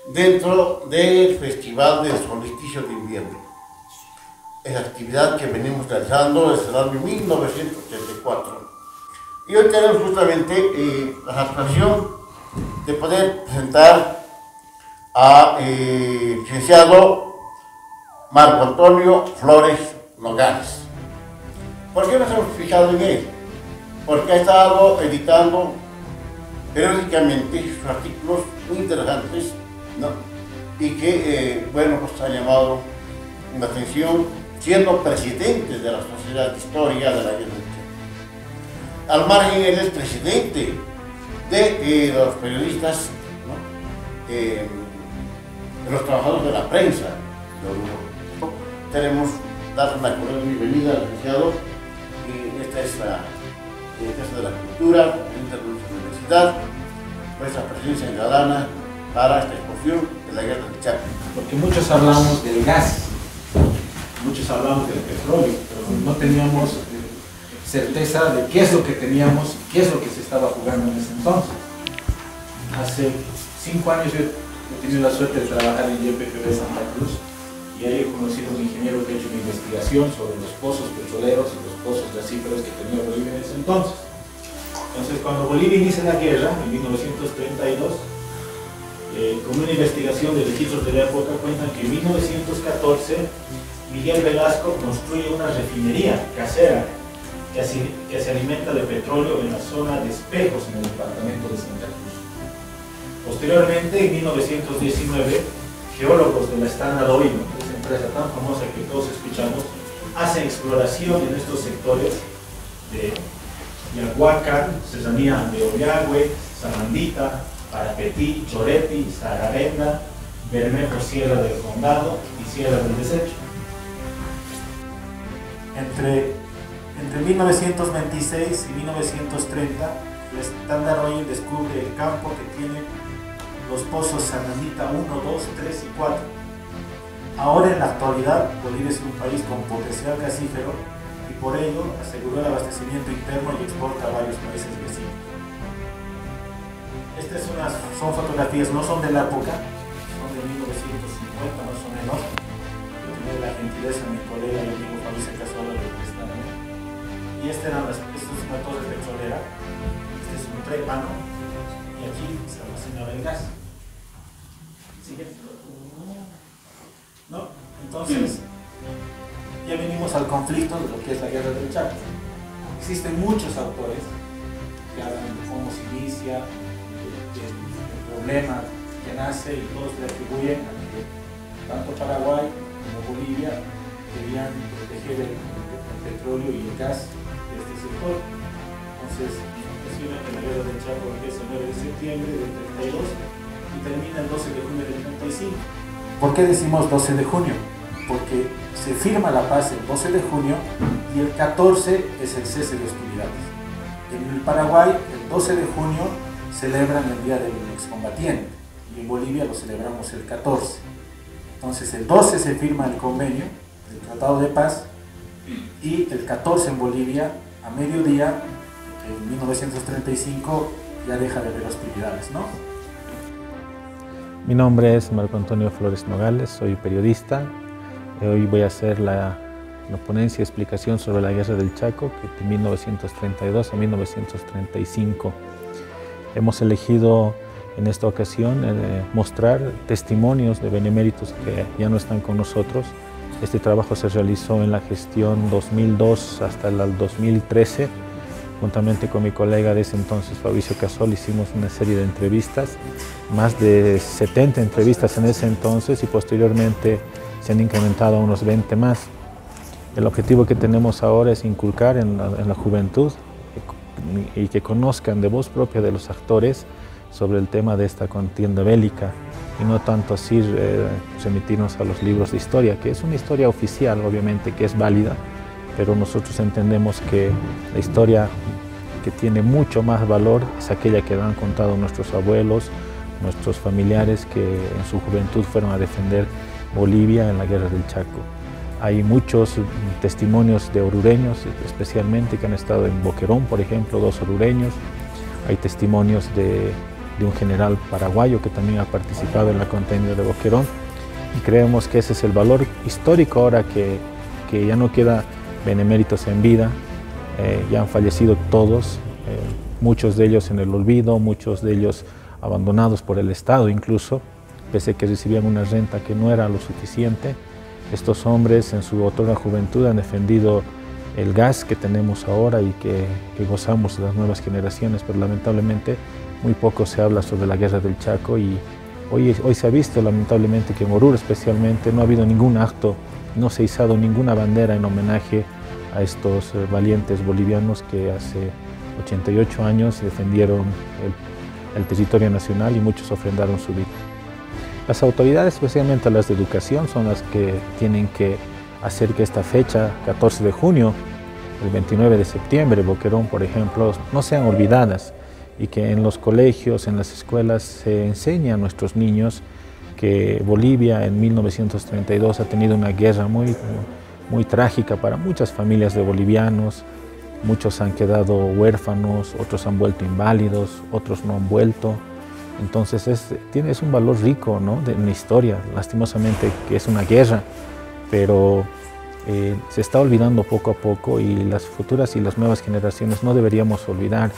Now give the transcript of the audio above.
dentro del Festival del Solsticio de Invierno. Es la actividad que venimos realizando desde el año 1984. Y hoy tenemos justamente la satisfacción de poder presentar al licenciado Marco Antonio Flores Nogales. ¿Por qué nos hemos fijado en él? Porque ha estado editando periódicamente sus artículos muy interesantes, ¿no? Y que, bueno, pues ha llamado la atención siendo presidente de la Sociedad de Historia de la Guerra del Chaco. Al margen, él es presidente de los periodistas, ¿no? De los trabajadores de la prensa de Oruro. Queremos darle una cordial bienvenida al licenciado. Esta es la Casa de la Cultura, de nuestra universidad, nuestra presencia ciudadana para esta exposición de la Guerra del Chaco. Porque muchos hablamos del gas, muchos hablamos del petróleo, pero no teníamos certeza de qué es lo que teníamos, qué es lo que se estaba jugando en ese entonces. Hace 5 años yo he tenido la suerte de trabajar en YPFB Santa Cruz y ahí he conocido a un ingeniero que ha hecho una investigación sobre los pozos petroleros y los pozos gasíferos que tenía Bolivia en ese entonces. Entonces, cuando Bolivia inicia la guerra, en 1932, con una investigación de registros de la época, cuentan que en 1914 Miguel Velasco construye una refinería casera que se alimenta de petróleo en la zona de Espejos, en el departamento de Santa Cruz. Posteriormente, en 1919, geólogos de la Standard Oil, esa empresa tan famosa que todos escuchamos, hacen exploración en estos sectores de Yaguaca, Serranía de Ollagüe, Samandita, Parapetí, Choreti, Sararenda, Bermejo, Sierra del Condado y Sierra del Desecho. Entre 1926 y 1930, la Standard Oil descubre el campo que tiene los pozos Sanandita 1, 2, 3 y 4. Ahora, en la actualidad, Bolivia es un país con potencial gasífero y por ello aseguró el abastecimiento interno y exporta a varios países vecinos. Estas son fotografías, no son de la época, son de 1950 más o menos. Yo tenía la gentileza de mi colega y amigo Fabricio Casola de prestarme. Y estas es una torre petrolera, este es un trépano y aquí se almacenaba el gas. ¿Sigue? ¿No? Entonces, ya venimos al conflicto de lo que es la Guerra del Chaco. Existen muchos autores que hablan de cómo se inicia, del problema que nace y todos le atribuyen a que tanto Paraguay como Bolivia querían proteger el petróleo y el gas de este sector. Entonces, menciona que la Guerra del Chaco empieza el 9 de septiembre del 32 y termina el 12 de junio del 35. ¿Por qué decimos 12 de junio? Porque se firma la paz el 12 de junio y el 14 es el cese de hostilidades. En el Paraguay, el 12 de junio celebran el Día del Excombatiente y en Bolivia lo celebramos el 14. Entonces el 12 se firma el convenio, el Tratado de Paz, y el 14 en Bolivia, a mediodía, en 1935, ya deja de haber hostilidades, ¿no? Mi nombre es Marco Antonio Flores Nogales, soy periodista. Hoy voy a hacer la ponencia y explicación sobre la Guerra del Chaco, que de 1932 a 1935. Hemos elegido en esta ocasión mostrar testimonios de beneméritos que ya no están con nosotros. Este trabajo se realizó en la gestión 2002 hasta el 2013. Juntamente con mi colega de ese entonces, Fabricio Casola, hicimos una serie de entrevistas, más de 70 entrevistas en ese entonces y posteriormente se han incrementado a unos 20 más. El objetivo que tenemos ahora es inculcar en la juventud y que conozcan de voz propia de los actores sobre el tema de esta contienda bélica y no tanto así remitirnos a los libros de historia, que es una historia oficial, obviamente, que es válida, pero nosotros entendemos que la historia que tiene mucho más valor es aquella que han contado nuestros abuelos, nuestros familiares que en su juventud fueron a defender Bolivia en la Guerra del Chaco. Hay muchos testimonios de orureños, especialmente que han estado en Boquerón, por ejemplo, 2 orureños. Hay testimonios de de un general paraguayo que también ha participado en la contienda de Boquerón, y creemos que ese es el valor histórico ahora que ya no queda beneméritos en vida, ya han fallecido todos, muchos de ellos en el olvido, muchos de ellos abandonados por el Estado incluso, pese a que recibían una renta que no era lo suficiente. Estos hombres en su otrora juventud han defendido el gas que tenemos ahora y que gozamos de las nuevas generaciones, pero lamentablemente muy poco se habla sobre la guerra del Chaco, y hoy se ha visto lamentablemente que en Oruro especialmente no ha habido ningún acto, no se ha izado ninguna bandera en homenaje a estos valientes bolivianos que hace 88 años defendieron el territorio nacional y muchos ofrendaron su vida. Las autoridades, especialmente las de educación, son las que tienen que hacer que esta fecha, 14 de junio, el 29 de septiembre, Boquerón, por ejemplo, no sean olvidadas, y que en los colegios, en las escuelas, se enseñe a nuestros niños que Bolivia en 1932 ha tenido una guerra muy trágica para muchas familias de bolivianos. Muchos han quedado huérfanos, otros han vuelto inválidos, otros no han vuelto. Entonces es un valor rico, ¿no?, de una historia, lastimosamente que es una guerra, pero se está olvidando poco a poco, y las futuras y las nuevas generaciones no deberíamos olvidar